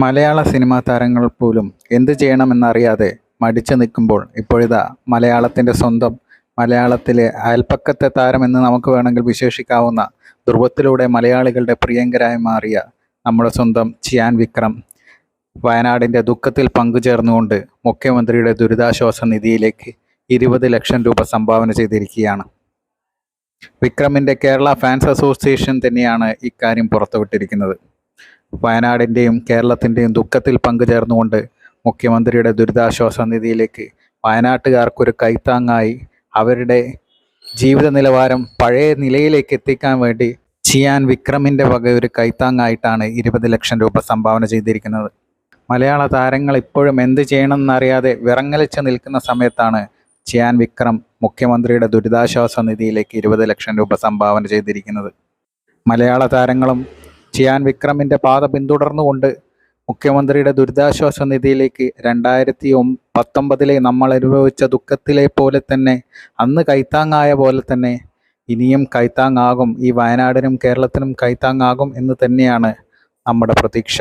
മലയാള cinema താരങ്ങൾ പോലും എന്ത് ചെയ്യണമെന്നറിയാതെ മടിച്ചു നിൽക്കുമ്പോൾ ഇപ്പോഴിതാ മലയാളത്തിൻ്റെ സ്വന്തം, മലയാളത്തിലെ അയൽപ്പക്കത്തെ താരമെന്ന് നമുക്ക് വേണമെങ്കിൽ വിശേഷിക്കാവുന്ന, ധ്രുവത്തിലൂടെ മലയാളികളുടെ പ്രിയങ്കരായി മാറിയ നമ്മുടെ സ്വന്തം ചിയാൻ വിക്രം വയനാടിൻ്റെ ദുഃഖത്തിൽ പങ്കുചേർന്നുകൊണ്ട് മുഖ്യമന്ത്രിയുടെ ദുരിതാശ്വാസ നിധിയിലേക്ക് 20 ലക്ഷം രൂപ സംഭാവന ചെയ്തിരിക്കുകയാണ്. വിക്രമിൻ്റെ കേരള ഫാൻസ് അസോസിയേഷൻ തന്നെയാണ് ഇക്കാര്യം പുറത്തുവിട്ടിരിക്കുന്നത്. വയനാടിൻ്റെയും കേരളത്തിൻ്റെയും ദുഃഖത്തിൽ പങ്കുചേർന്നുകൊണ്ട് മുഖ്യമന്ത്രിയുടെ ദുരിതാശ്വാസ നിധിയിലേക്ക് വയനാട്ടുകാർക്കൊരു കൈത്താങ്ങായി, അവരുടെ ജീവിത നിലവാരം പഴയ നിലയിലേക്ക് എത്തിക്കാൻ വേണ്ടി ചിയാൻ വിക്രമിൻ്റെ വക ഒരു കൈത്താങ്ങായിട്ടാണ് 20 ലക്ഷം രൂപ സംഭാവന ചെയ്തിരിക്കുന്നത്. മലയാള താരങ്ങൾ ഇപ്പോഴും എന്ത് ചെയ്യണമെന്നറിയാതെ വിറങ്ങലിച്ച് നിൽക്കുന്ന സമയത്താണ് ചിയാൻ വിക്രം മുഖ്യമന്ത്രിയുടെ ദുരിതാശ്വാസ നിധിയിലേക്ക് 20 ലക്ഷം രൂപ സംഭാവന ചെയ്തിരിക്കുന്നത്. മലയാള താരങ്ങളും ചിയാൻ വിക്രമിൻ്റെ പാത പിന്തുടർന്നുകൊണ്ട് മുഖ്യമന്ത്രിയുടെ ദുരിതാശ്വാസ നിധിയിലേക്ക് 2019 നമ്മൾ അനുഭവിച്ച ദുഃഖത്തിലെ പോലെ തന്നെ, അന്ന് കൈത്താങ്ങായ പോലെ തന്നെ ഇനിയും കൈത്താങ്ങാകും, ഈ വയനാടിനും കേരളത്തിനും കൈത്താങ്ങാകും എന്ന് തന്നെയാണ് നമ്മുടെ പ്രതീക്ഷ.